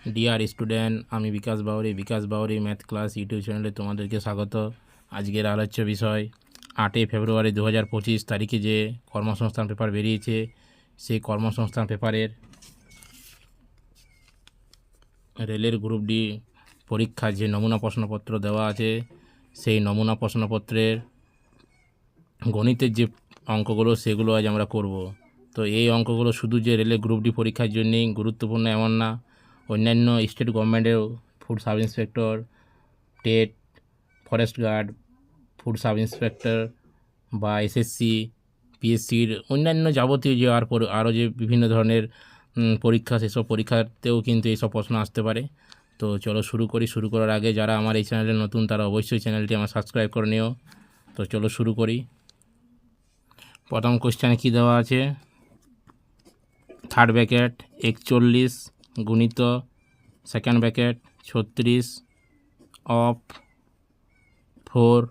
Dear student, আমি বিকাশ Bauri math class YouTube চ্যানেলে তোমাদেরকে স্বাগত। আজকের আলোচ্য বিষয় 8 ফেব্রুয়ারি 2025 তারিখে যে কর্মসংস্থান পেপার বেরিয়েছে, সেই কর্মসংস্থান পেপারের রেলের গ্রুপ ডি পরীক্ষার যে নমুনা প্রশ্নপত্র দেওয়া আছে, সেই নমুনা প্রশ্নপত্রের গণিতের যে অঙ্কগুলো সেগুলো আজ আমরা করব। তো এই অঙ্কগুলো শুধু যে রেলের গ্রুপ ডি পরীক্ষার জন্যেই গুরুত্বপূর্ণ এমন না, অন্যান্য স্টেট গভর্নমেন্টের food sub inspector, TET, forest guard, food sub inspector বা এসএসসি, পিএসসির অন্যান্য যাবতীয় যে আরও যে বিভিন্ন ধরনের পরীক্ষা, সেসব পরীক্ষাতেও কিন্তু এইসব প্রশ্ন আসতে পারে। তো চলো শুরু করি। শুরু করার আগে যারা আমার এই চ্যানেলে নতুন তারা অবশ্যই চ্যানেলটি আমার সাবস্ক্রাইব করে নিও। তো চলো শুরু করি। প্রথম কোশ্চেনে কী দেওয়া আছে, থার্ড ব্র্যাকেট 41 গুণিত সেকেন্ড ব্র্যাকেট 36 অফ 4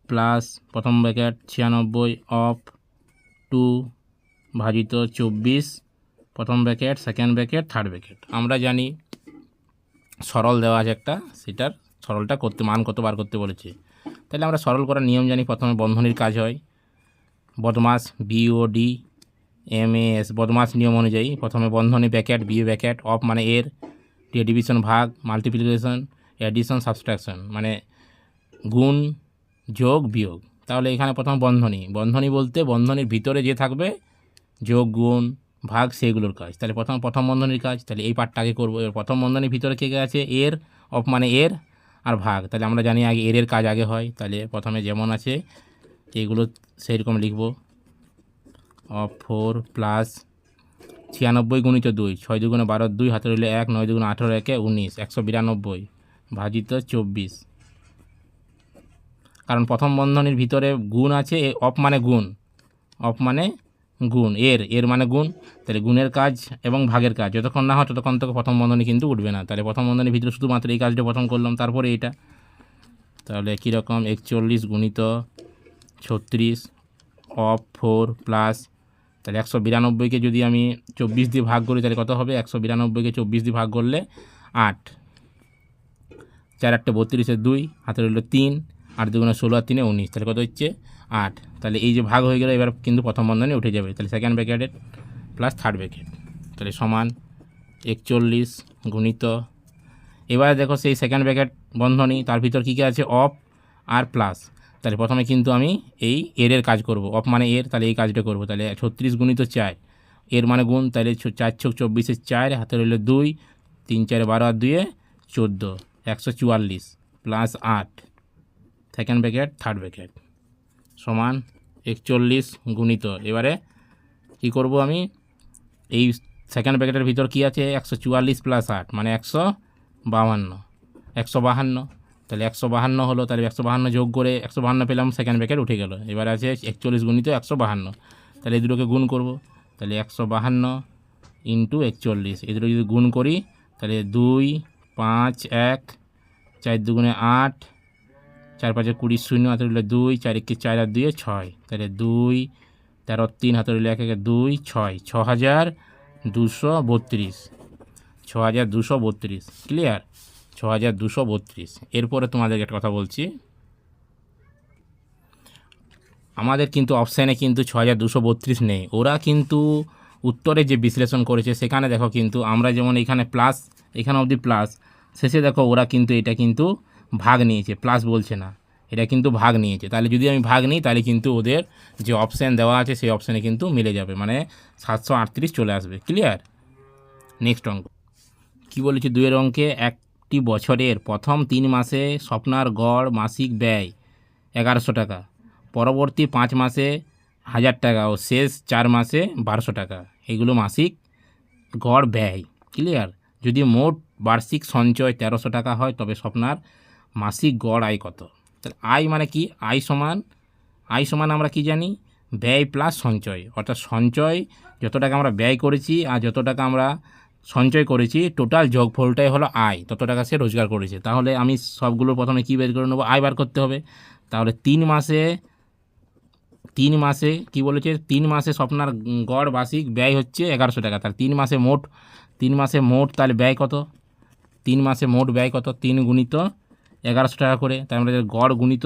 প্লাস প্রথম ব্র্যাকেট 96 অফ 2 ভাজিত 24 প্রথম bracket second bracket third bracket. আমরা জানি সরল দেওয়া আছে একটা, সেটার সরলটা করতে মান কত বার করতে বলেছে। তাহলে আমরা সরল করার নিয়ম জানি। প্রথমে বন্ধনীর কাজ হয়, বদমাস BOD MAS, বদমাস নিয়ম অনুযায়ী প্রথমে বন্ধনী ব্র্যাকেট, বিএ ব্র্যাকেট, অফ মানে এর, ডিভিশন ভাগ, মাল্টিপ্লিকেশন, অ্যাডিশন, সাবস্ট্রাকশন মানে গুণ যোগ বিয়োগ। তাহলে এখানে প্রথম বন্ধনী বলতে বন্ধনীর ভিতরে যে থাকবে যোগ গুণ ভাগ সেগুলোর কাজ। তাহলে প্রথম বন্ধনীর কাজ, তাহলে এই পার্টটা আগে করবো। এবার প্রথম বন্ধনীর ভিতরে কে আছে, এর, অফ মানে এর, আর ভাগ। তাহলে আমরা জানি আগে এর কাজ আগে হয়। তাহলে প্রথমে যেমন আছে এইগুলো সেই রকম লিখব। অফ 4 প্লাস 96 গুণিত 2, 6 দুগুণে 12, 2 হাতে রইলে 1, 9 দুগুণে 18, 1 19, 192 ভাজিত 24। কারণ প্রথম বন্ধনীর ভিতরে গুণ আছে, অফ মানে গুণ, অফ মানে গুণ, এর মানে গুণ। তাহলে গুণের কাজ এবং ভাগের কাজ যতক্ষণ না হয় ততক্ষণ থেকে প্রথম বন্ধনী কিন্তু উঠবে না। তাহলে প্রথম বন্ধনীর ভিতরে শুধুমাত্র এই কাজটা প্রথম করলাম, তারপরে এটা। তাহলে কীরকম, 41 গুণিত 36 অফ 4 প্লাস, তাহলে 192কে যদি আমি 24 দিয়ে ভাগ করি তাহলে কত হবে, 192কে 24 দিয়ে ভাগ করলে 8, 4 8 32, 2 হাতে রইল 3, 8 দুগুণে 16 আর 3 19, তাহলে কত হচ্ছে 8। তাহলে এই যে ভাগ হয়ে গেল, এবার কিন্তু প্রথম বন্ধনী উঠে যাবে। তাহলে second bracket plus third bracket, তাহলে সমান 41 গুণিত, এবার দেখো সেই সেকেন্ড ব্র্যাকেট বন্ধনী, তার ভিতর কী কী আছে, অফ আর প্লাস। তাহলে প্রথমে কিন্তু আমি এই এর কাজ করব, অফ মানে এর, তাহলে এই কাজটা করব। তাহলে 36 গুণিত 4, এর মানে গুণ, তাহলে 4 ছক 24, 4 হাতে রইল 2, 3 4 12 আর 2 14, 144 plus 8 second bracket third bracket সমান 41 গুণিত, এবারে কী করব আমি, এই সেকেন্ড ব্র্যাকেটের ভিতর কী আছে, 144 প্লাস 8 মানে 152, তাহলে 152 হলো। তাহলে 152 যোগ করে 152 পেলাম, সেকেন্ড ব্র্যাকেট উঠে গেল। এবার আছে 41 গুণিত 152, তাহলে এই দুটোকে গুণ করব। তাহলে 152 ইন্টু 41, এই দুটো যদি গুণ করি তাহলে 2 5 1, 4 দুগুণে 8, 4 5 20, 0 হাতে রইল 2, 4 1 4 আর 2 6, তাহলে 2 13 3 হাতে রইল 1 1 2 6, 6232, 6232, ক্লিয়ার, 6232। এরপরে তোমাদেরকে একটা কথা বলছি, আমাদের কিন্তু অপশানে কিন্তু 6232 নেই। ওরা কিন্তু উত্তরে যে বিশ্লেষণ করেছে সেখানে দেখো, কিন্তু আমরা যেমন এখানে প্লাস, এখানে অবধি প্লাস, শেষে দেখো ওরা কিন্তু এটা কিন্তু ভাগ নিয়েছে, প্লাস বলছে না, এটা কিন্তু ভাগ নিয়েছে। তাহলে যদি আমি ভাগ নিই তাহলে কিন্তু ওদের যে অপশান দেওয়া আছে সেই অপশানে কিন্তু মিলে যাবে, মানে 738 চলে আসবে, ক্লিয়ার। নেক্সট অঙ্ক কী বলেছে, 2 অঙ্কে একটি বছরের প্রথম 3 মাসে স্বপ্নার গড় মাসিক ব্যয় 1100 টাকা, পরবর্তী 5 মাসে 1000 টাকা ও শেষ 4 মাসে 1200 টাকা, এগুলো মাসিক গড় ব্যয়, ক্লিয়ার। যদি মোট বার্ষিক সঞ্চয় 1300 টাকা হয় তবে স্বপ্নার মাসিক গড় আয় কত। তাহলে আয় মানে কি, আয় সমান আমরা কি জানি, ব্যয় প্লাস সঞ্চয়, অর্থাৎ সঞ্চয় যত টাকা আমরা ব্যয় করেছি আর যত টাকা আমরা সঞ্চয় করেছি, টোটাল যোগফলটাই হলো আয়, তত টাকা সে রোজগার করেছে। তাহলে আমি সবগুলোর প্রথমে কী বের করে নেবো, আয় বার করতে হবে। তাহলে 3 মাসে কি বলেছে, 3 মাসে স্বপ্নার গড় বার্ষিক ব্যয় হচ্ছে 1100 টাকা, তার 3 মাসে মোট 3 মাসে মোট তাহলে ব্যয় কত, 3 মাসে মোট ব্যয় কত, 3 গুণিত 1100 টাকা করে, তার মানে গড় গুণিত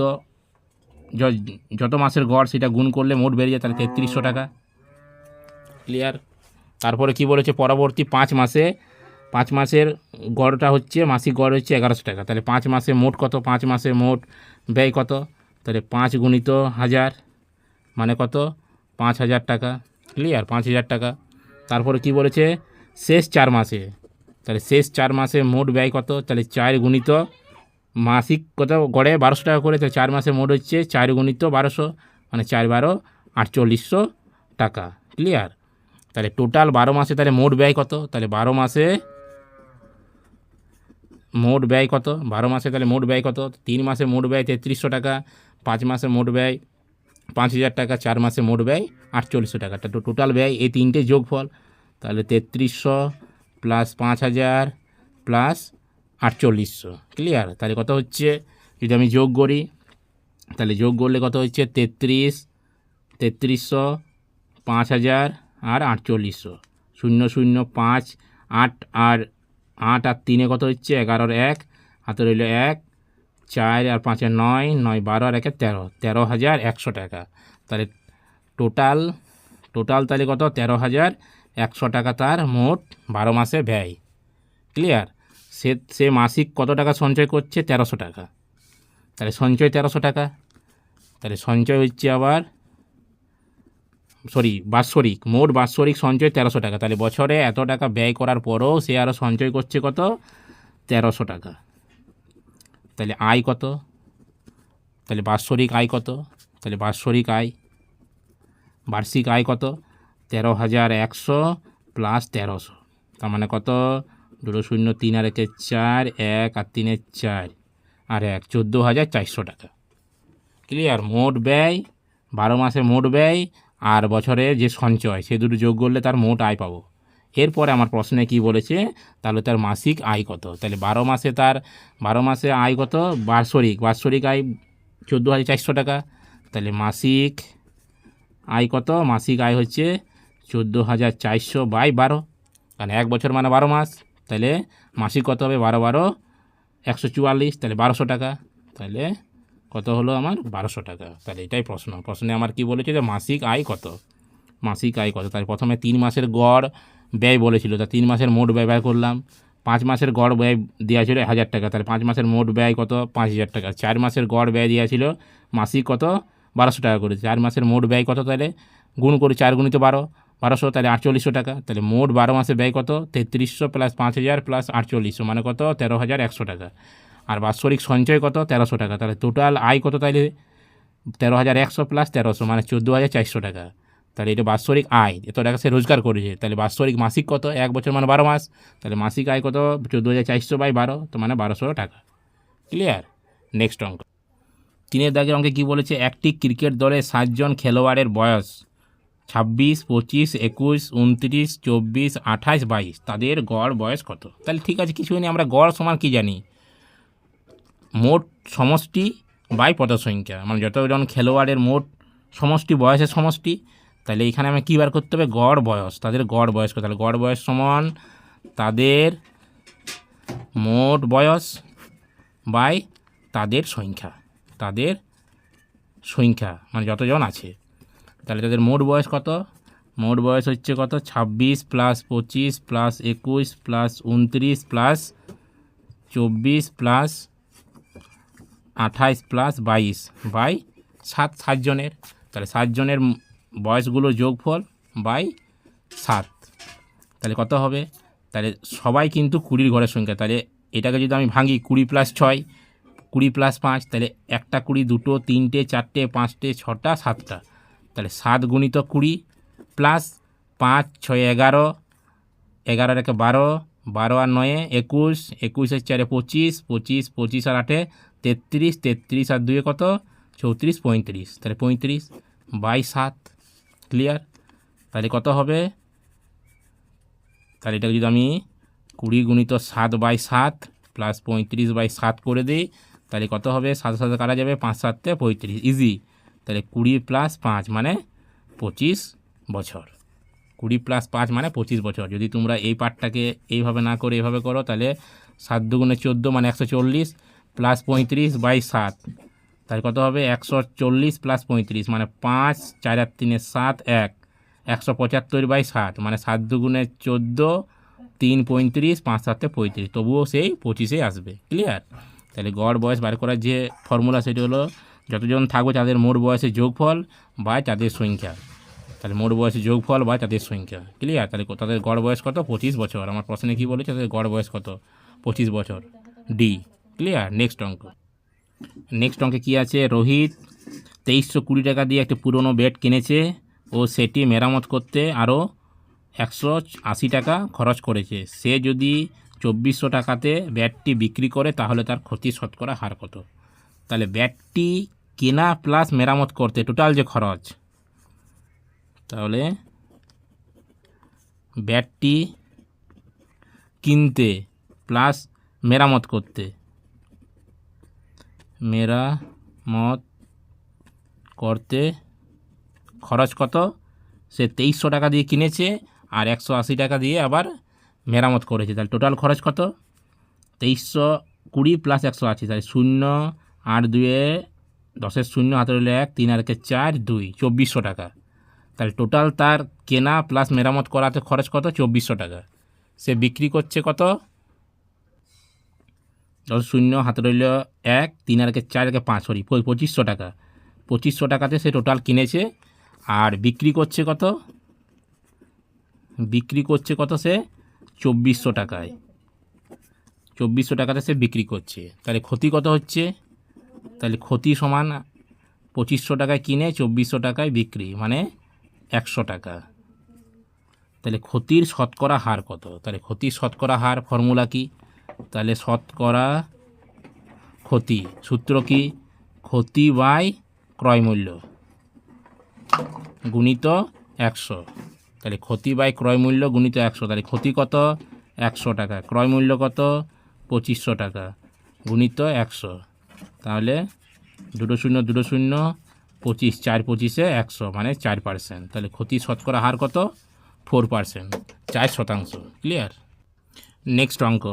যত মাসের গড় সেটা গুণ করলে মোট বেরিয়ে যায়, তাহলে 3300 টাকা। ক্লিয়ার। তারপরে কি বলেছে, পরবর্তী 5 মাসে 5 মাসের গড়টা হচ্ছে, মাসিক গড় হচ্ছে 1100 টাকা, তাহলে 5 মাসে মোট কত, 5 মাসে মোট ব্যয় কত, তাহলে 5 গুণিত 1000 মানে কত, 5000 টাকা। ক্লিয়ার, 5000 টাকা। তারপরে কি বলেছে, শেষ 4 মাসে, তাহলে শেষ 4 মাসে মোট ব্যয় কত, তাহলে 4 গুণিত মাসিক কত গড়ে 1200 টাকা করে, তাহলে 4 মাসে মোট হচ্ছে 4 গুণিত 1200 মানে 4 12 4800 টাকা। ক্লিয়ার। তাহলে টোটাল 12 মাসে তাহলে মোট ব্যয় কত, তাহলে 12 মাসে মোট ব্যয় কত, 12 মাসে তাহলে মোট ব্যয় কত, 3 মাসে মোট ব্যয় 3300 টাকা, 5 মাসে মোট ব্যয় 5000 টাকা, 4 মাসে মোট ব্যয় 4800 টাকা। তো টোটাল ব্যয় এই তিনটে যোগফল, তাহলে 3300 প্লাস 5000 প্লাস 4800। ক্লিয়ার। তাহলে কত হচ্ছে, যদি আমি যোগ করি, তাহলে যোগ করলে কত হচ্ছে 3300 5000 আর 4800, 0 0 5 8 আর 8 আর 3 কত হচ্ছে 11 1 হাতে রইল 1 4 আর 5 9 9 12 আর 1 13, 13100 টাকা। তাহলে টোটাল তাহলে কত, 13100 টাকা তার মোট 12 মাসে ব্যয়। ক্লিয়ার। সে মাসিক কত টাকা সঞ্চয় করছে, 1300 টাকা, তাহলে সঞ্চয় 1300 টাকা, তাহলে সঞ্চয় হচ্ছে আবার বাৎসরিক, মোট বাৎসরিক সঞ্চয় 1300 টাকা, তাহলে বছরে এত টাকা ব্যয় করার পরও সে আরও সঞ্চয় করছে কত, 1300 টাকা। তাহলে আয় কত, তাহলে বাৎসরিক আয় কত, তাহলে বাৎসরিক আয় বার্ষিক আয় কত, 13100 প্লাস 1300, তার মানে কত, 2 0 3 আর 1 4 1 আর 3 4 আর 1 14400 টাকা। ক্লিয়ার। মোট ব্যয় 12 মাসের মোট ব্যয় আর বছরে যে সঞ্চয়, সে দুটো যোগ করলে তার মোট আয় পাবো। এরপরে আমার প্রশ্নে কি বলেছে, তাহলে তার মাসিক আয় কত, তাহলে 12 মাসে আয় কত, বাৎসরিক আয় 14400 টাকা, তাহলে মাসিক আয় কত, মাসিক আয় হচ্ছে 14400 বাই 12, কারণ 1 বছর মানে 12 মাস, তাহলে মাসিক কত হবে, 12 12 144, তাহলে 1200 টাকা, তাহলে কত হলো আমার 1200 টাকা। তাহলে এটাই প্রশ্নে আমার কি বলেছে, যে মাসিক আয় কত, তাই প্রথমে 3 মাসের গড় ব্যয় বলেছিল, তা 3 মাসের মোট ব্যয় ব্যয় করলাম, 5 মাসের গড় ব্যয় দেওয়া ছিল 1000 টাকা, তাহলে 5 মাসের মোট ব্যয় কত, 5000 টাকা, 4 মাসের গড় ব্যয় দেওয়া ছিল মাসিক কত, 1200 টাকা করে, 4 মাসের মোট ব্যয় কত, তাহলে গুণ করি 4 গুণিত 1200, তাহলে 4800 টাকা, তাহলে মোট 12 মাসে ব্যয় কত, 3300 প্লাস 5000 প্লাস 4800 মানে কত, 13100 টাকা, আর বাৎসরিক সঞ্চয় কত, 1300 টাকা, তাহলে টোটাল আয় কত, তাহলে 13100 প্লাস 1300 মানে 14400 টাকা। তাহলে এটা বাৎসরিক আয়, এত টাকা সে রোজগার করেছে, তাহলে বাৎসরিক মাসিক কত, 1 বছর মানে 12 মাস, তাহলে মাসিক আয় কত, 14400 বাই 12, তো মানে 1200 টাকা। ক্লিয়ার। নেক্সট অঙ্ক, 3 দাগের অঙ্কে কী বলেছে, একটি ক্রিকেট দলে 7 জন খেলোয়াড়ের বয়স 26 25 21 29 24 28 22, তাদের গড় বয়স কত। তাহলে ঠিক আছে, কিছু নেই, আমরা গড় সমান কি জানি, মোট সমষ্টি বাই পদসংখ্যা, মানে যতজন খেলোয়াড়ের মোট সমষ্টি বয়সের সমষ্টি, তাহলে এখানে আমি কী বার করতে হবে, গড় বয়স, তাদের গড় বয়স কত, তাহলে গড় বয়স সমান তাদের মোট বয়স বাই তাদের সংখ্যা মানে যতজন আছে, তাহলে তাদের মোট বয়স কত, মোট বয়স হচ্ছে কত, 26 plus 25 plus 21 plus 29 plus 24 plus 28 plus 22 by 7 জনের, তাহলে 7 জনের বয়সগুলো যোগফল বাই 7, তাহলে কত হবে, তাহলে সবাই কিন্তু 20 ঘরের সংখ্যা, তাহলে এটাকে যদি আমি ভাঙি 20 প্লাস 6 20 প্লাস 5, তাহলে 1টা 20 2টো 3টে 4টে 5টে 6টা 7টা, তাহলে 7 গুণিত 20 প্লাস 5 6 11 11 আর 1 12 12 আর 9 21 21 আর 4 25 25 25 আর 8 33 33 আর 2 কত, 34 35, তাহলে 35 বাই 7। ক্লিয়ার। তাহলে কত হবে, তাহলে এটাকে যদি আমি 20 গুণিত 7 বাই 7 প্লাস 35 বাই 7 করে দিই, তাহলে কত হবে, 7 সাথে কাটা যাবে, 5 7 35, ইজি। তাহলে 20 প্লাস 5 মানে 25 বছর, 20 + 5 মানে 25 বছর। যদি তোমরা এই পার্টটাকে এইভাবে না করে এভাবে করো তাহলে 7 দুগুণে 14 মানে 140 + 35/7, তাহলে কত হবে 140 + 35 মানে 5, 4 আর 3 7, 175/7 মানে 7 দুগুণে 14, 3 35, 5 7 35, তবুও সেই 25-এ আসবে। ক্লিয়ার? তাহলে গড় বয়স বার করার যে ফর্মুলা সেটি হলো যতজন থাকবে তাদের মোট বয়সের যোগফল বা তাদের সংখ্যা। তাহলে মোট বয়সের যোগফল বা তাদের সংখ্যা। ক্লিয়ার? তাহলে তাদের গড় বয়স কত? 25 বছর। আমার প্রশ্নে কী বলেছে? তাদের গড় বয়স কত? 25 বছর। ডি। ক্লিয়ার? নেক্সট অঙ্কে কী আছে? রোহিত 2320 টাকা দিয়ে একটি পুরনো বেড কিনেছে ও সেটি মেরামত করতে আরও 180 টাকা খরচ করেছে। সে যদি 2400 টাকাতে ব্যাটটি বিক্রি করে তাহলে তার ক্ষতি শতকরা হার কত? তাহলে ব্যাটটি কেনা প্লাস মেরামত করতে টোটাল যে খরচ, তাহলে ব্যাটটি কিনতে প্লাস মেরামত করতে, খরচ কত? সে 2300 টাকা দিয়ে কিনেছে আর 180 টাকা দিয়ে আবার মেরামত করেছে। তাহলে টোটাল খরচ কত? 2320 + 180, তাহলে 0 8 2 10 0 হাতে রইল 1, 3 আর 1 4, 2, 2400 টাকা। তাহলে টোটাল তার কেনা প্লাস মেরামত করাতে খরচ কত? 2400 টাকা। সে বিক্রি করছে কত? 10 0 হাতে রইল 1, 3 আর 1 4, 5, 2500 টাকা। 2500 টাকাতে সে টোটাল কিনেছে আর বিক্রি করছে কত? সে 2400 টাকায়। 2400 টাকাতে সে বিক্রি করছে। তাহলে ক্ষতি কত হচ্ছে? তাহলে ক্ষতি সমান 2500 টাকায় কিনে 2400 টাকায় বিক্রি মানে 100 টাকা। তাহলে ক্ষতির শতকরা হার কত? তাহলে ক্ষতির শতকরা হার ফর্মুলা কি? তাহলে শতকরা ক্ষতি সূত্র কি? ক্ষতি বাই ক্রয় মূল্য গুণিত 100। তাহলে ক্ষতি বাই ক্রয় মূল্য গুণিত 100। তাহলে ক্ষতি কত? 100 টাকা। ক্রয় মূল্য কত? 2500 টাকা গুণিত 100। তাহলে 2 0 2 0 25, 4 25-এ 100 মানে 4%। তাহলে ক্ষতি শতকরা হার কত? 4%, 4%। ক্লিয়ার? নেক্সট অঙ্ক,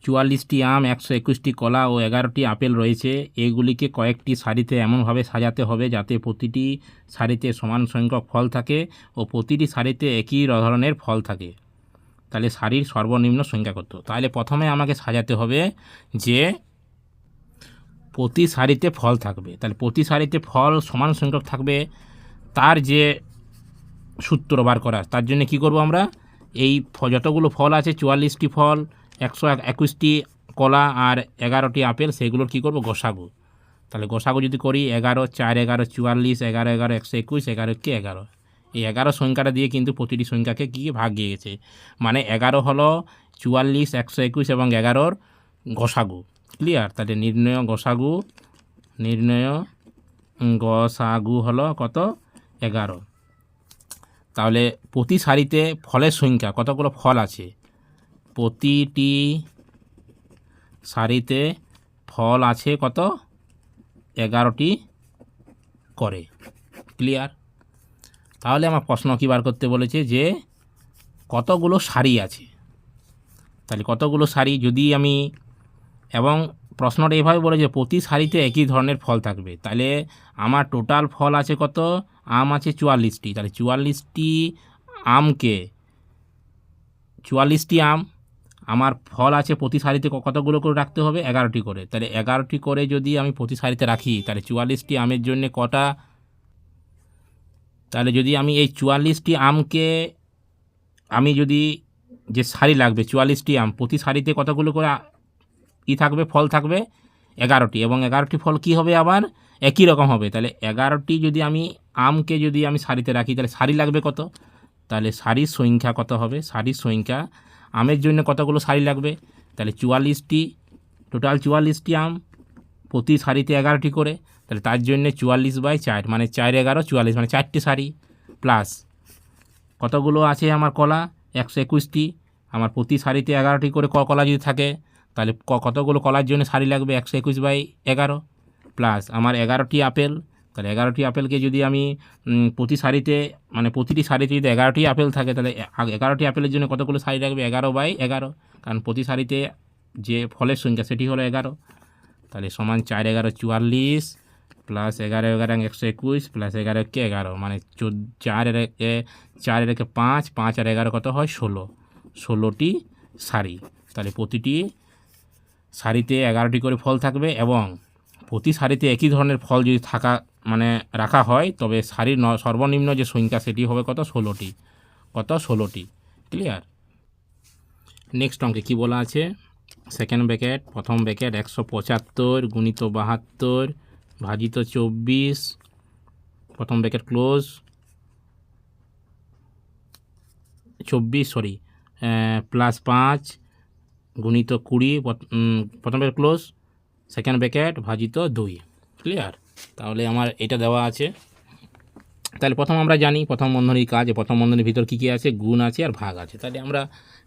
44টি আম, 121টি কলা ও 11টি আপেল রয়েছে। এগুলিকে কয়েকটি সারিতে এমনভাবে সাজাতে হবে যাতে প্রতিটি সারিতে সমান সংখ্যক ফল থাকে ও প্রতিটি সারিতে একই ধরনের ফল থাকে। তাহলে সারির সর্বনিম্ন সংখ্যা কত? তাহলে প্রথমে আমাকে সাজাতে হবে যে প্রতি সারিতে ফল থাকবে। তাহলে প্রতি সারিতে ফল সমান সংখ্যক থাকবে তার যে সূত্র বার করার, তার জন্য কি করব আমরা? এই যতগুলো ফল আছে 44টি ফল, 121টি কলা আর 11টি আপেল, সেগুলোর কি করব? গসাগু। তাহলে গসাগু যদি করি 11 4 11 44, 11 11 121, 11 কে 11। এই 11 সংখ্যাটা দিয়ে কিন্তু প্রতিটি সংখ্যাকে কি ভাগ গিয়ে গেছে, মানে 11 হলো 44, 121 এবং 11-র গসাগু। ক্লিয়ার? তাহলে নির্ণয় গসাগু হলো কত? 11। তাহলে প্রতি সারিতে ফলের সংখ্যা, কতগুলো ফল আছে? প্রতিটি সারিতে ফল আছে কত? 11টি করে। ক্লিয়ার? তাহলে আমার প্রশ্ন কী বার করতে বলেছে যে কতগুলো সারি আছে। তাহলে কতগুলো সারি যদি আমি, এবং প্রশ্নটা এভাবে বলে যে প্রতি সারিতে একই ধরনের ফল থাকবে, তাহলে আমার টোটাল ফল আছে কত? আম আছে 44টি। তাহলে 44টি আম, আমার ফল আছে প্রতি সারিতে কতগুলো করে রাখতে হবে? 11টি করে। তাহলে 11টি করে যদি আমি প্রতি সারিতে রাখি তাহলে 44টি আমের জন্য কটা? তাহলে যদি আমি এই 44টি আমকে আমি যদি যে সারি লাগবে 44টি আম, প্রতি সারিতে কতগুলো করে থাকবে? ফল থাকবে 11টি, এবং 11টি ফল কি হবে? আবার একই রকম হবে। তাহলে 11টি যদি আমি আমকে যদি আমি সারিতে রাখি তাহলে সারি লাগবে কত? তাহলে সারির সংখ্যা কত হবে? সারির সংখ্যা আমের জন্য কতগুলো সারি লাগবে? তাহলে 44টি, টোটাল 44টি আম, প্রতি সারিতে 11টি করে। তাহলে তার জন্য 44/4 মানে 4 11 44 মানে 4টি সারি, প্লাস কতগুলো আছে আমার কলা? 121টি। আমার প্রতি সারিতে 11টি করে কলা যদি থাকে তাহলে কতগুলো কলার জন্য সারি লাগবে? 121/11, প্লাস আমার 11টি আপেল, তাহলে 11টি আপেলকে যদি আমি প্রতি সারিতে মানে প্রতিটি সারিতে যদি 11টি আপেল থাকে তাহলে 11টি আপেলের জন্য কতগুলো সারি রাখবে? 11/11, কারণ প্রতি সারিতে যে ফলের সংখ্যা সেটি হলো 11। তাহলে সমান 4 11 44 প্লাস 11 11 121 প্লাস 11 কে 11, মানে 4 এর একে 5, 5 আর 11 কত হয়? 16টি সারি। তাহলে প্রতিটি সারিতে 11টি করে ফল থাকবে এবং প্রতি সারিতে একই ধরনের ফল যদি মানে রাখা হয় তবে সারির সর্বনিম্ন যে সংখ্যা সেটি হবে কত? 16টি। কত? 16টি। ক্লিয়ার? নেক্সট অঙ্কে কী বলা আছে? সেকেন্ড ব্র্যাকেট প্রথম ব্র্যাকেট 175 গুণিত 72 ভাজিত 24 প্রথম ব্র্যাকেট ক্লোজ 24 প্লাস 5 গুণিত 20 প্রথম ব্র্যাকেট ক্লোজ সেকেন্ড ব্র্যাকেট ভাজিত 2। ক্লিয়ার? তাহলে আমার এটা দেওয়া আছে। তাহলে প্রথম আমরা জানি প্রথম বন্ধনীর কাজ, প্রথম বন্ধনীর ভিতর কী কী আছে? গুণ আছে আর ভাগ আছে। তাহলে আমরা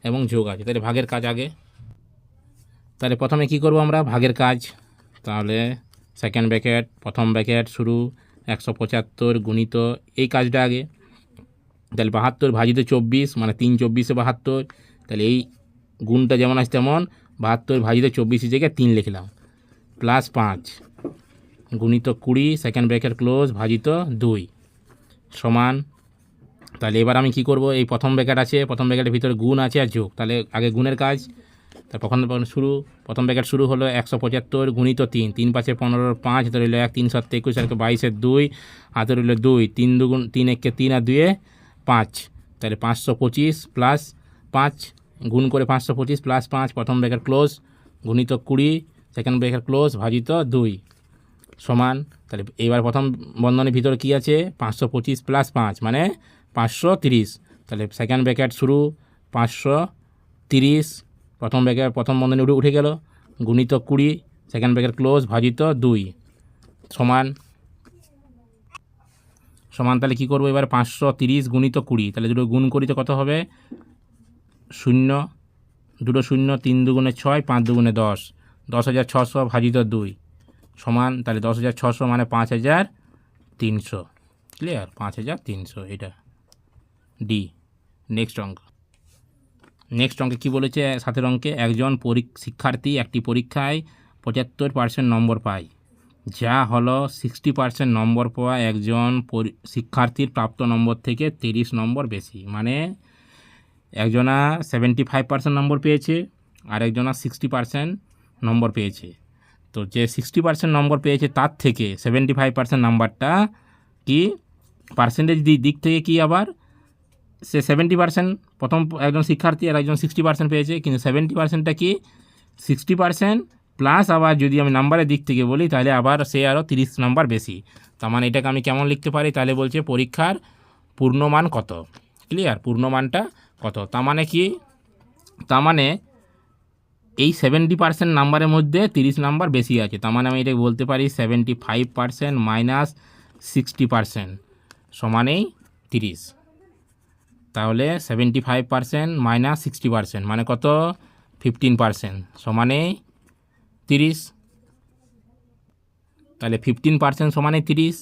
এবং যোগ আছে। তাহলে ভাগের কাজ আগে। তাহলে প্রথমে কি করব আমরা? ভাগের কাজ। তাহলে সেকেন্ড ব্র্যাকেট প্রথম ব্র্যাকেট শুরু 175 গুণিত এই কাজটা আগে। তাহলে 72 ভাজিত 24, মানে 3 24 72। তাহলে এই গুণটা যেমন আছে তেমন 72 ভাজিত 24 জায়গায় 3 লিখলাম, প্লাস 5 গুণিত 20 সেকেন্ড ব্র্যাকেট ক্লোজ ভাজিত 2 সমান। তাহলে এবার আমি কি করব? এই প্রথম ব্র্যাকেট আছে, প্রথম ব্র্যাকেটের ভিতরে গুণ আছে আর যোগ। তাহলে আগে গুণের কাজ। তার প্রথম ব্র্যাকেট শুরু হলো 175 গুণিত 3, 3 5 15, 5 হাতে রইল 1, 3 7 21 আর 22 2 হাতে রইল 2, 3 2 3 1 3 আর 2 5। তাহলে 525 প্লাস 5 গুণ করে 525 প্লাস 5 প্রথম ব্র্যাকেট ক্লোজ গুণিত 20 সেকেন্ড ব্র্যাকেট ক্লোজ ভাজিত 2 সমান। তাহলে এবার প্রথম বন্ধনীর ভিতরে কী আছে? 525 প্লাস 5 মানে 530। তাহলে সেকেন্ড ব্র্যাকেট শুরু 530 প্রথম বন্ধনী উঠে গেল গুণিত 20 সেকেন্ড ব্র্যাকেট ক্লোজ ভাজিত 2 সমান। তাহলে কী করবো এবার? 530 গুণিত 20, তাহলে দুটো গুণ করিতে কত হবে? 0 2 0 3 2 6 5 2 10, 10,600 ভাজিত 2 সমান। তাহলে 10,600 মানে 5,300। ক্লিয়ার? 5,300 এটা ডি। নেক্সট অঙ্কে কী বলেছে? সাথের অঙ্কে একজন শিক্ষার্থী একটি পরীক্ষায় 75% নম্বর পায়, যা হলো 60% নম্বর পাওয়া একজন শিক্ষার্থীর প্রাপ্ত নম্বর থেকে 30 নম্বর বেশি। মানে একজনা 75% নম্বর পেয়েছে আর একজনা 60% নম্বর পেয়েছে। তো যে 60% নম্বর পেয়েছে তার থেকে 75% নাম্বারটা কি পার্সেন্টেজ দিক থেকে কি আবার সে 70% প্রথম একজন শিক্ষার্থী আর একজন 60% পেয়েছে, কিন্তু 70%টা কি 60% প্লাস আবার যদি আমি নাম্বারের দিক থেকে বলি তাহলে আবার সে আরও 30 নাম্বার বেশি। তার মানে এটাকে আমি কেমন লিখতে পারি? তাহলে বলছে পরীক্ষার পূর্ণমান কত। ক্লিয়ার? পূর্ণমানটা কত? তার মানে কি? তার মানে এই 70% নাম্বারের মধ্যে 30 নাম্বার বেশি আছে। তার মানে আমি এটাকে বলতে পারি 75% মাইনাস 60% সমানেই 30। তাহলে 75% মাইনাস 60% মানে কত? 15% সমানে 30। তাহলে 15% সমানে 30,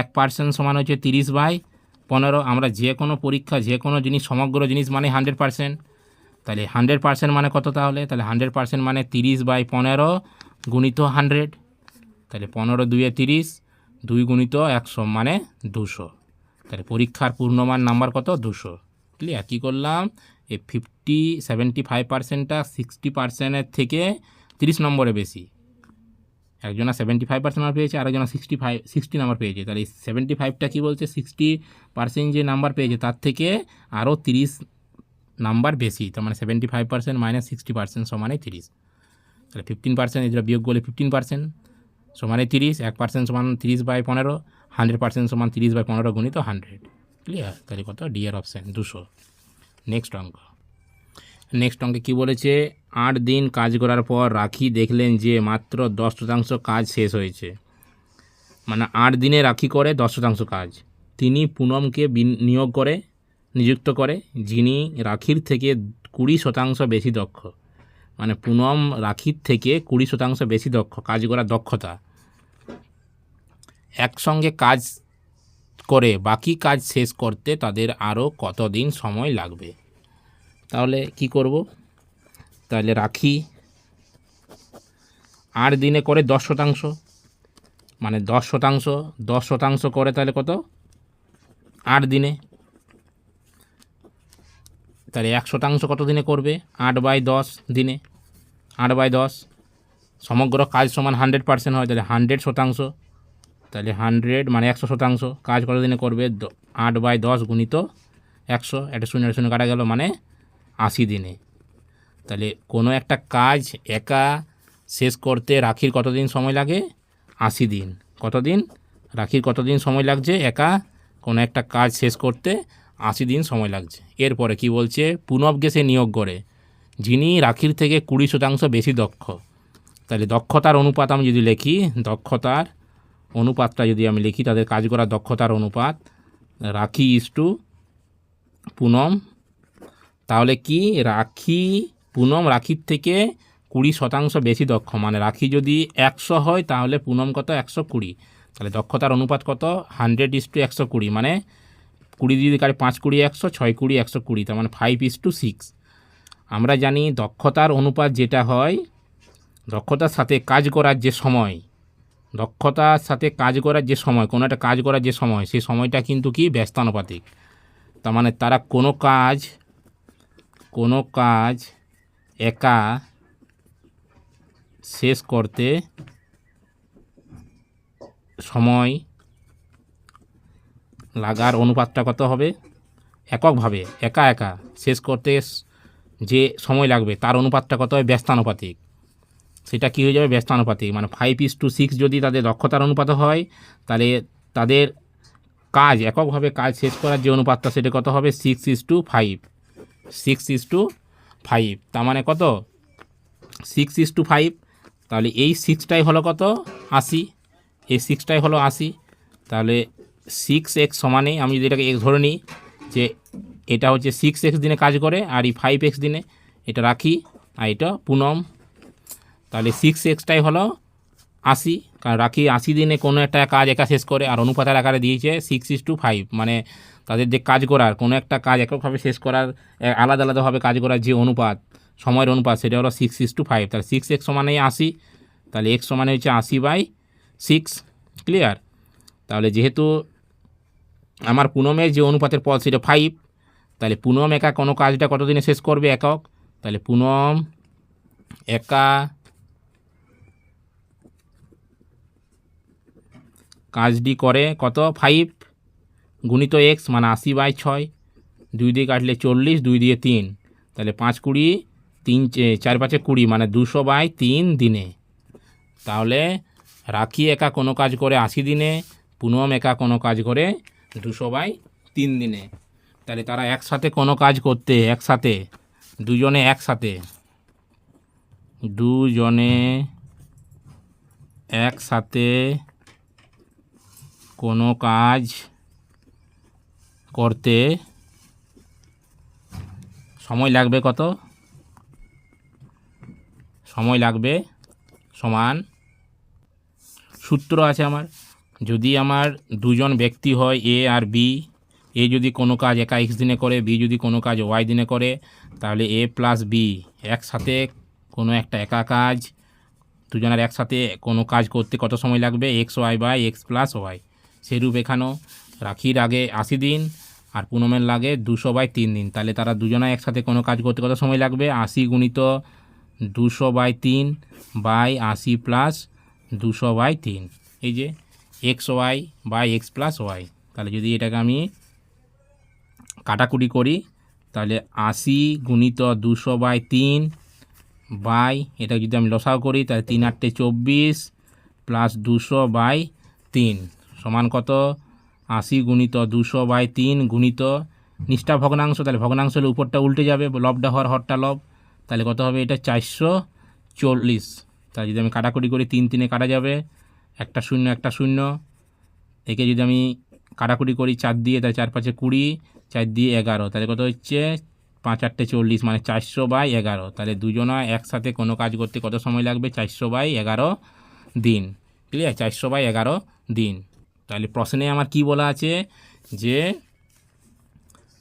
1% সমান হচ্ছে 30/15। আমরা যে কোনো পরীক্ষা যে কোনো জিনিস সমগ্র জিনিস মানে 100%। তাহলে 100% মানে কত? তাহলে 100% মানে 30/15 গুণিত 100। তাহলে 15 2 30, 2 গুণিত 100 মানে 200। তাহলে পরীক্ষার পূর্ণমান নাম্বার কত? 200। ক্লিয়ার? কী করলাম? এই 75%টা 60%-এর থেকে 30 নম্বরে বেশি। একজনা 75% নাম্বার পেয়েছে আর একজনা 60 নাম্বার পেয়েছে। তাহলে এই 75টা কী বলছে? 60% যে নাম্বার পেয়েছে তার থেকে আরও 30 নাম্বার বেশি। তার মানে 75% মাইনাস 60% সমানে 30। তাহলে 15% এগুলো বিয়োগ করলে 15% সমানে 30, 1% সমান 30/15, 100% সমান 30/15 গুণিত 100। ক্লিয়ার? তাহলে কত? ডি এর অপশান 200। নেক্সট অঙ্কে কী বলেছে? 8 দিন কাজ করার পর রাখি দেখলেন যে মাত্র 10% কাজ শেষ হয়েছে। মানে 8 দিনে রাখি করে 10% কাজ। তিনি পুনমকে নিযুক্ত করে যিনি রাখির থেকে 20% বেশি দক্ষ। মানে পুনম রাখির থেকে 20% বেশি দক্ষ, কাজ করার দক্ষতা। একসঙ্গে কাজ করে বাকি কাজ শেষ করতে তাদের আরও কতদিন সময় লাগবে। তাহলে কি করব, তাহলে রাখি 8 দিনে করে 10%, মানে 10% করে তাহলে কত 8 দিনে, তাহলে 1% কত দিনে করবে 8/10 দিনে, 8/10 সমগ্র কাজ সমান 100% হয়, তাহলে 100%, তাহলে 100 মানে 100% কাজ কত দিনে করবে 8/10 গুণিত 100, একটা শূন্য শূন্য কাটা গেল মানে 80 দিনে। তাহলে কোনো একটা কাজ একা শেষ করতে রাখির কতদিন সময় লাগে 80 দিন। কতদিন রাখির কতদিন সময় লাগছে একা কোনো একটা কাজ শেষ করতে 80 দিন সময় লাগছে। এরপরে কি বলছে, পুনবকে সে নিয়োগ করে যিনি রাখির থেকে 20% বেশি দক্ষ। তাহলে দক্ষতার অনুপাত আমি যদি লিখি, দক্ষতার অনুপাতটা যদি আমি লিখি, তাদের কাজ করার দক্ষতার অনুপাত রাখি ইসটু পুনম, তাহলে কি পুনম রাখির থেকে 20% বেশি দক্ষ, মানে রাখি যদি 100 হয় তাহলে পুনম কত 120। তাহলে দক্ষতার অনুপাত কত 100:120, মানে 20 যদি কাটে 5 20 100, 6 20 120, তার মানে 5:6। আমরা জানি দক্ষতার অনুপাত যেটা হয় দক্ষতার সাথে কাজ করার যে সময়, দক্ষতার সাথে কাজ করার যে সময়, কোনো একটা কাজ করার যে সময়, সেই সময়টা কিন্তু কি ব্যস্তানুপাতিক। তার মানে তারা কোনো কাজ একা শেষ করতে সময় লাগার অনুপাতটা কত হবে, এককভাবে একা শেষ করতে যে সময় লাগবে তার অনুপাতটা কত হয় ব্যস্তানুপাতিক, সেটা কী হয়ে যাবে ব্যস্তানুপাতিক। মানে 5:6 যদি তাদের দক্ষতার অনুপাত হয়, তাহলে তাদের কাজ এককভাবে কাজ শেষ করার যে অনুপাতটা সেটা কত হবে 6:5, 6:5, তার মানে কত 6:5। তাহলে এই 6টাই হলো কত 80, এই 6টাই হলো 80। তাহলে 6x সমানে আমি যদি এটাকে x ধরে নিই যে এটা হচ্ছে 6x দিনে কাজ করে আর এই 5x দিনে, এটা রাখি আর এটা পুনম, তাহলে 6xটাই হলো 80, কারণ রাখি 80 দিনে কোনো একটা কাজ একা শেষ করে, আর অনুপাতের আকারে দিয়েছে 6:5, মানে তাদের যে কাজ করার কোনো একটা কাজ এককভাবে শেষ করার আলাদা আলাদাভাবে কাজ করার যে অনুপাত, সময়ের অনুপাত, সেটা হলো 6:5। তাহলে 6x সমানে 80, তাহলে x সমানে হচ্ছে 80/6। ক্লিয়ার? তাহলে যেহেতু আমার পুনমের যে অনুপাতের পদ সেটা 5, তাহলে পুনম একা কোনো কাজটা কত দিনে শেষ করবে একক, তাহলে পুনম একা কাজটি করে কত 5 গুণিত x, মানে 80/6, 2 দিয়ে কাটলে 40, 2 দিয়ে 3, তাহলে 5 20, 3 4 5 20, মানে 200/3 দিনে। তাহলে রাখি একা কোনো কাজ করে 80 দিনে, পুনম একা কোনো কাজ করে 200/3 দিনে। তাহলে তারা একসাথে কোনো কাজ করতে দুজনে একসাথে কোনো কাজ করতে সময় লাগবে কত, সময় লাগবে সমান, সূত্র আছে আমার, যদি আমার দুজন ব্যক্তি হয় এ আর বি, এ যদি কোনো কাজ একা x দিনে করে, বি যদি কোনো কাজ y দিনে করে, তাহলে a প্লাস বি একসাথে কোনো একটা একা কাজ দুজনের একসাথে কোনো কাজ করতে কত সময় লাগবে xy/x + y। সেরূপ এখানেও রাখির আগে 80 দিন আর পুনমের লাগে 200/3 দিন। তাহলে তারা দুজনে একসাথে কোনো কাজ করতে কত সময় লাগবে 80 গুণিত 200/3/80 + 200/3, এই যে xy/x + y। তাহলে যদি এটাকে আমি কাটাকুটি করি, তাহলে 80 গুণিত 200/3 এটা যদি আমি লসাও করি, তাহলে 3 8 24 প্লাস 200/3 সমান কত 80 গুণিত 200/3 গুণিত নিষ্ঠা ভগ্নাংশ, তাহলে ভগ্নাংশ হলে উপরটা উল্টে যাবে, লবটা হরটা লব, তাহলে কত হবে এটা 440। তাহলে যদি আমি কাটাকুটি করি 3 3 কাটা যাবে, একটা শূন্য, একে যদি আমি কাটাকুটি করি 4 দিয়ে, তাহলে 4 5 20, 4 দিয়ে 11, তাহলে কত হচ্ছে 5 8 40, মানে 400/11। তাহলে দুজনা একসাথে কোনো কাজ করতে কত সময় লাগবে 400/11 দিন। ক্লিয়ার? 400/11 দিন। তাহলে প্রশ্নে আমার কি বলা আছে যে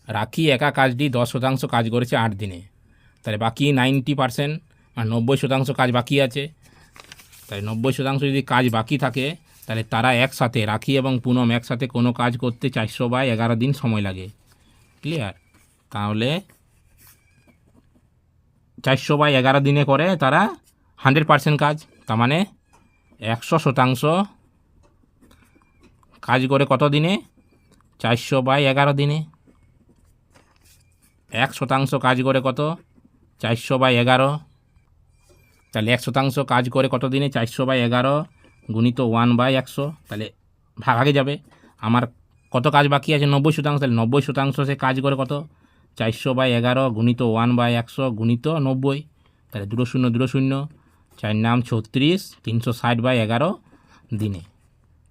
রাখি একা কাজটি 10% কাজ করেছে 8 দিনে, তাহলে বাকি 90% আর 90% কাজ বাকি আছে। তাই 90% যদি কাজ বাকি থাকে তাহলে তারা একসাথে, রাখি এবং পুনম একসাথে কোনো কাজ করতে 400/11 দিন সময় লাগে। ক্লিয়ার? তাহলে 400/11 দিনে করে তারা 100% কাজ, তার মানে 100% কাজ করে কত দিনে? 400/11 দিনে। 1% কাজ করে কত? 400/11। তাহলে 1% কাজ করে কত দিনে? 400/11 গুণিত 1/100, তাহলে ভাগে যাবে। আমার কত কাজ বাকি আছে? 90%। তাহলে 90% সে কাজ করে কত? 400/11 গুণিত 1/100 গুণিত 90, তাহলে 2 শূন্য 2 শূন্য, 4 নাম 36, 360/11 দিনে।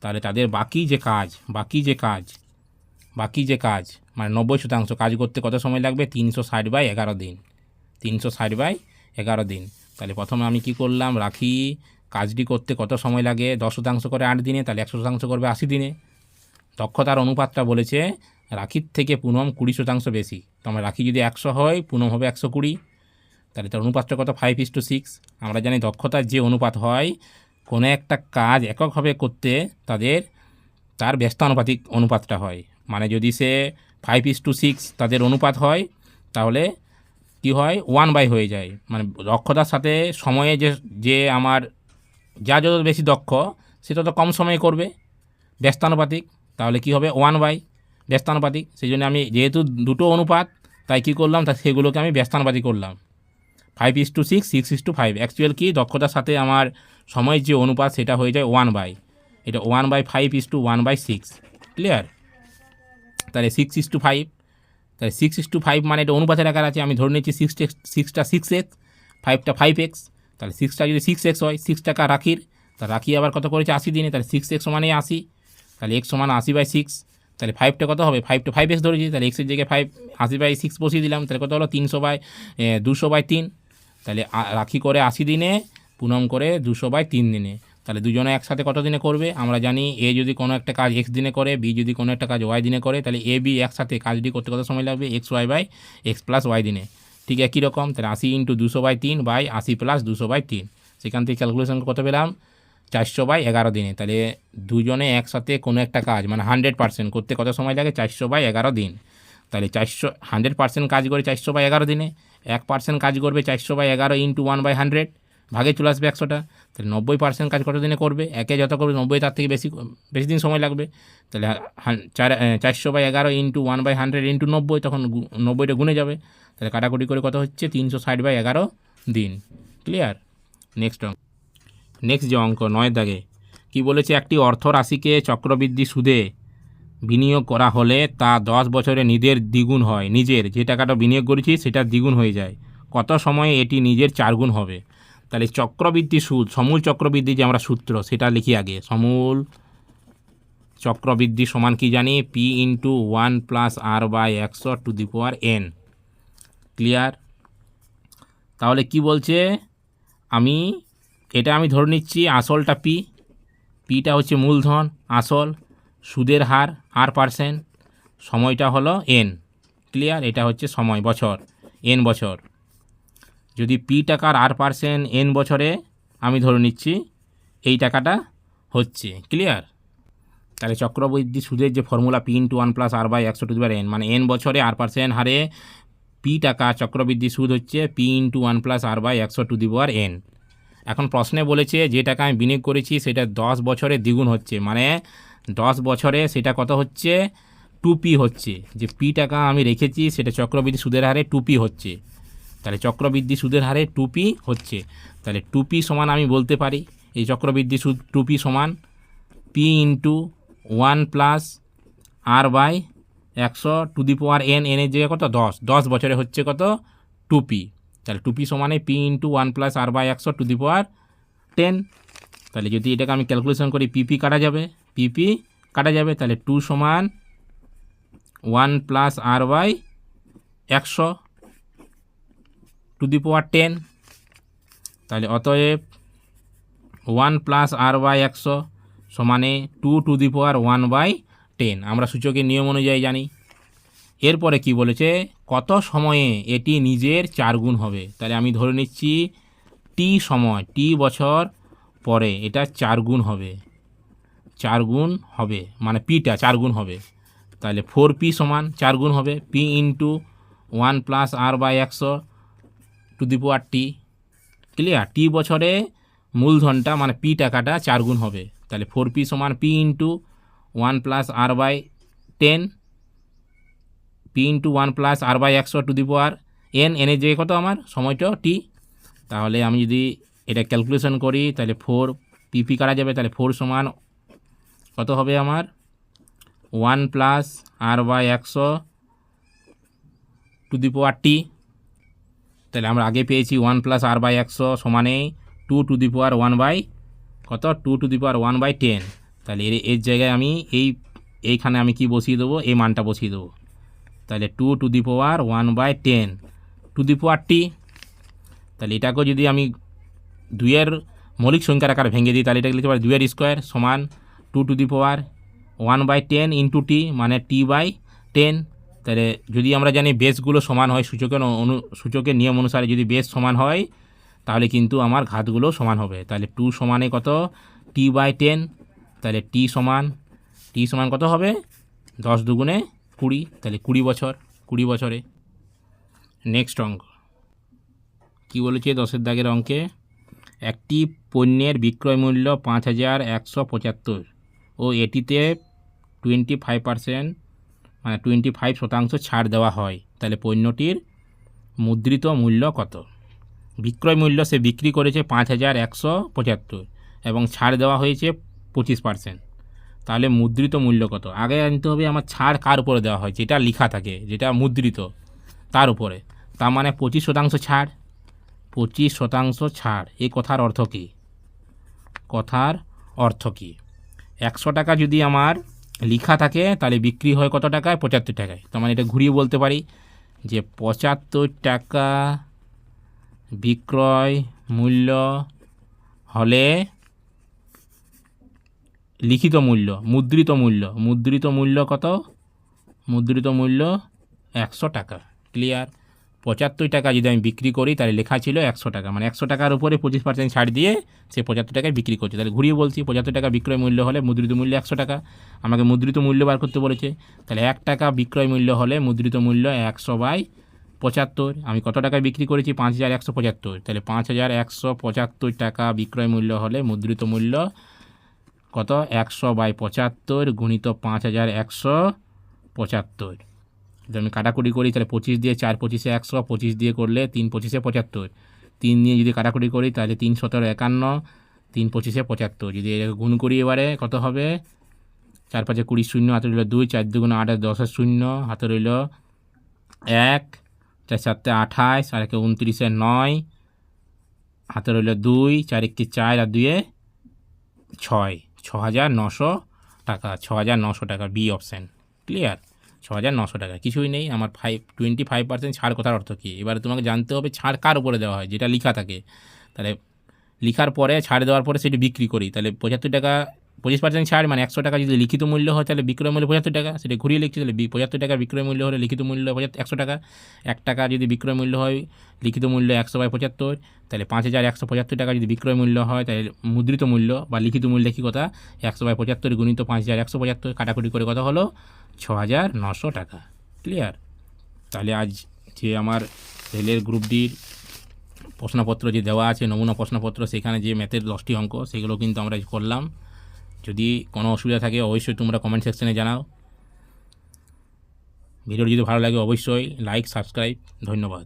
তাহলে তাদের বাকি যে কাজ মানে 90% কাজ করতে কত সময় লাগবে? 360/11 দিন। 360/11 দিন। তাহলে প্রথমে আমি কি করলাম? রাখি কাজটি করতে কত সময় লাগে? 10% করে 8 দিনে, তাহলে 100% করবে 80 দিনে। দক্ষতার অনুপাতটা বলেছে রাখির থেকে পুনম 20% বেশি। তো আমরা রাখি যদি 100 হয়, পুনম হবে 120, তাহলে তার অনুপাতটা কত? 5:6। আমরা জানি দক্ষতার যে অনুপাত হয় কোনো একটা কাজ এককভাবে করতে তার ব্যস্তানুপাতিক অনুপাতটা হয়। মানে যদি সে 5:6 তাদের অনুপাত হয় তাহলে কি হয়? 1/, হয়ে যায়। মানে দক্ষতার সাথে সময়ে যে আমার যত বেশি দক্ষ সে তত কম সময়ে করবে, ব্যস্তানুপাতিক। তাহলে কি হবে? 1/, ব্যস্তানুপাতিক। সেই জন্য আমি যেহেতু দুটো অনুপাত তাই কী করলাম? সেগুলোকে আমি ব্যস্তানুপাতিক করলাম। 5:6, 6:5। অ্যাকচুয়াল কি দক্ষতার সাথে আমার সময়ের যে অনুপাত সেটা হয়ে যায় 1/, এটা 1/5:1/6। ক্লিয়ার? তাহলে 6:5, তাহলে 6:5 মানে এটা অনুপাতের আকার আছে। আমি ধরে নিচ্ছি 6টা 6x, 5টা 5x। তাহলে 6টা যদি 6x হয়, 6 টাকা রাখির, তা রাখি আবার কত করেছে? 80 দিনে, তাহলে 6x মানে 80, তাহলে x সমান 80/6। তাহলে 5টা কত হবে? 5টা 5x ধরেছি, তাহলে x এর জায়গায় 80/6 বসিয়ে দিলাম, তাহলে কত হলো? 200/3। তাহলে রাখি করে 80 দিনে, পুনম করে 200/3 দিনে। তাহলে দুজনে একসাথে কত দিনে করবে? আমরা জানি এ যদি কোনো একটা কাজ x দিনে করে, বি যদি কোনো একটা কাজ y দিনে করে, তাহলে এ বি একসাথে কাজটি করতে কত সময় লাগবে? xy/x + y দিনে। ঠিক একই রকম। তাহলে 80 × 200/3/80 + 200/3, সেখান থেকে ক্যালকুলেশন কত পেলাম? 400/11 দিনে। তাহলে দুজনে একসাথে কোনো একটা কাজ মানে 100% করতে কত সময় লাগে? 400/11 দিন। তাহলে 100% কাজ করে 400/11 দিনে, 1% কাজ করবে 400/11 × 1/100, ভাগে চলে আসবে 100টা। তাহলে 90% কাজ কত দিনে করবে? একে যত করবে 90 তার থেকে বেশি দিন সময় লাগবে। তাহলে 400/11 × 1/100 × 90, তখন 90টা গুণে যাবে। তাহলে কাটাকুটি করে কত হচ্ছে? 360/11 দিন। ক্লিয়ার? নেক্সট যে অঙ্ক 9 দাগে কী বলেছে? একটি অর্থ রাশিকে চক্রবৃদ্ধি সুদে বিনিয়োগ করা হলে তা 10 বছরে নিজের দ্বিগুণ হয়। নিজের যে টাকাটা বিনিয়োগ করেছি সেটা দ্বিগুণ হয়ে যায়। কত সময়ে এটি নিজের 4 গুণ হবে? তাহলে চক্রবৃদ্ধি সুদ, সমূল চক্রবৃদ্ধি যে আমরা সূত্র সেটা লিখি আগে। সমূল চক্রবৃদ্ধি সমান কি জানি? p × 1 + r/100⁴n। ক্লিয়ার? তাহলে কি বলছে? এটা আমি ধরে নিচ্ছি আসলটা পিটা হচ্ছে মূলধন, আসল, সুদের হার r%, সময়টা হলো n। ক্লিয়ার? এটা হচ্ছে সময়, বছর, n বছর। যদি p টাকার r% n বছরে আমি ধরে নিচ্ছি এই টাকাটা হচ্ছে। ক্লিয়ার? তাহলে চক্রবৃদ্ধি সুদের যে ফর্মুলা p × 1 + r/100⁴n, মানে n বছরে r% হারে p টাকা চক্রবৃদ্ধি সুদ হচ্ছে p × 1 + r/100⁴n। এখন প্রশ্নে বলেছে যে টাকা আমি বিনিয়োগ করেছি সেটা 10 বছরে দ্বিগুণ হচ্ছে, মানে 10 বছরে সেটা কত হচ্ছে? 2p হচ্ছে। যে p টাকা আমি রেখেছি সেটা চক্রবৃদ্ধি সুদের হারে 2p হচ্ছে। তাহলে চক্রবৃদ্ধি সুদের হারে 2p হচ্ছে। তাহলে 2p সমান আমি বলতে পারি এই চক্রবৃদ্ধি সুদ 2p সমান p × 1 + r/100⁴n, এর জায়গায় কত? 10 বছরে হচ্ছে কত? 2p। তাহলে 2p সমানে p × 1 + r/100⁴10। তাহলে যদি এটাকে আমি ক্যালকুলেশন করি, পিপি কাটা যাবে, তাহলে 2 সমান 1 + r/100⁴10। তাহলে অতএব 1 + r/100 সমানে 2⁻1/10 আমরা সূচকের নিয়ম অনুযায়ী জানি। এরপরে কি বলেছে, কত সময়ে এটি নিজের 4 গুণ হবে। তাহলে আমি ধরে নিচ্ছি টি সময়, টি বছর পরে এটা 4 গুণ হবে, 4 গুণ হবে মানে পিটা 4 গুণ হবে। তাহলে 4p সমান 4 গুণ হবে, p ইন্টু 1 + r/100⁻t। ক্লিয়ার? টি বছরে মূলধনটা মানে পি টাকাটা 4 গুণ হবে। তাহলে 4p সমান p into 1 + r/10, p into 1 + r/100⁻n, এনের জায়গায় কত আমার সময়টা টি। তাহলে আমি যদি এটা ক্যালকুলেশন করি তাহলে 4p কাটা যাবে, তাহলে 4 সমান কত হবে আমার 1 + r/100⁻t। তাহলে আমরা আগে পেয়েছি 1 + r/100 সমানে 2⁻1/10। তাহলে এর জায়গায় আমি এইখানে আমি কি বসিয়ে দেবো, এই মানটা বসিয়ে দেবো। তাহলে 2⁻1/10⁻t। তাহলে এটাকেও যদি আমি 2-এর মৌলিক সংখ্যার আকারে ভেঙে দিই তাহলে এটা লিখতে পারি 2-এর স্কোয়ার সমান 2⁻1/10 ইন্টু টি মানে t/10। তাহলে যদি আমরা জানি বেসগুলো সমান হয় সূচকের নিয়ম অনুসারে, যদি বেস সমান হয় তাহলে কিন্তু আমার ঘাতগুলো সমান হবে। তাহলে 2 সমানে কত t/10। তাহলে t সমান কত হবে 10 দুগুণে 20, তাহলে 20 বছর, 20 বছরে। নেক্সট অঙ্ক কী বলেছে 10-এর দাগের অঙ্কে, একটি পণ্যের বিক্রয় মূল্য 5,175 ও এটিতে 25% মানে 25% ছাড় দেওয়া হয়, তাহলে পণ্যটির মুদ্রিত মূল্য কত। বিক্রয় মূল্য সে বিক্রি করেছে 5,175 এবং ছাড় দেওয়া হয়েছে 25%, তাহলে মুদ্রিত মূল্য কত। আগে জানতে হবে আমার ছাড় কার উপরে দেওয়া হয়, যেটা লেখা থাকে যেটা মুদ্রিত তার উপরে, তার মানে 25% ছাড়, 25% ছাড়। এই কথার অর্থ কী? কথার অর্থ কী, 100 টাকা যদি আমার লেখা থাকে তাহলে বিক্রি হয় কত টাকায়, 75 টাকায়। তার মানে এটা ঘুরিয়ে বলতে পারি যে 75 টাকা বিক্রয় মূল্য হলে লিখিত মূল্য, মুদ্রিত মূল্য কত, মুদ্রিত মূল্য 100 টাকা। ক্লিয়ার? 75 টাকা যদি আমি বিক্রি করি তাহলে লেখা ছিল 100 টাকা, মানে 100 টাকার উপরে 25% ছাড় দিয়ে সে 75 টাকায় বিক্রি করছে। তাহলে ঘুরিয়ে বলছি 75 টাকা বিক্রয় মূল্য হলে মুদ্রিত মূল্য 100 টাকা। আমাকে মুদ্রিত মূল্য বার করতে বলেছে, তাহলে 1 টাকা বিক্রয় মূল্য হলে মুদ্রিত মূল্য 100/75। আমি কত টাকায় বিক্রি করেছি 5,175, তাহলে 5,175 টাকা বিক্রয় মূল্য হলে মুদ্রিত মূল্য কত 100/75 গুণিত 5,175। যদি আমি কাটাকুটি করি তাহলে 25 দিয়ে 4 25-এ 100, 25 দিয়ে করলে 3 25-এ 75, 3 দিয়ে যদি কাটাকুটি করি তাহলে 3 17 51, 3 25-এ 75। যদি গুণ করি এবারে কত হবে, 4 5-এ 20, 0 হাতে রইল 2, 4 2 8, 10 0 হাতে রইল 1, 4 7-এ 28 আর 1-এ 29-এ 9 হাতে রইল 2, 4 1-এ 4 আর 2-এ 6, 6,900 টাকা। 6,900 টাকা, বি অপশান। ক্লিয়ার? 6,900 টাকা, কিছুই নেই। আমার 25% ছাড় কথার অর্থ কী, এবারে তোমাকে জানতে হবে ছাড় কার উপরে দেওয়া হয়, যেটা লেখা থাকে। তাহলে লেখার পরে ছাড় দেওয়ার পরে সেটি বিক্রি করি, তাহলে 75 টাকা 25% ছাড় মানে 100 টাকা যদি লিখিত মূল্য হয় তাহলে বিক্রয় মূল্য 75 টাকা, সেটা ঘুরিয়ে লিখছি। তাহলে 75 টাকা বিক্রয় মূল্য হলে লিখিত মূল্য 100 টাকা। 1 টাকা যদি বিক্রয় মূল্য হয় লিখিত মূল্য 100/75, তাহলে 5,175 টাকা যদি বিক্রয় মূল্য হয় তাহলে মুদ্রিত মূল্য বা লিখিত মূল্য কী কথা 100/75 গুণিত 5,175, কাটাকুটি করে কত হলো 6,900 টাকা। ক্লিয়ার? তাহলে আজ যে আমার রেলের গ্রুপ ডির প্রশ্নপত্র যে দেওয়া আছে নমুনা প্রশ্নপত্র, সেখানে যে ম্যাথের 10টি অঙ্ক সেগুলো কিন্তু আমরা করলাম। যদি কোনো অসুবিধা থাকে অবশ্যই তোমরা কমেন্ট সেকশনে জানাও। ভিডিওটি যদি ভালো লাগে অবশ্যই লাইক সাবস্ক্রাইব। ধন্যবাদ।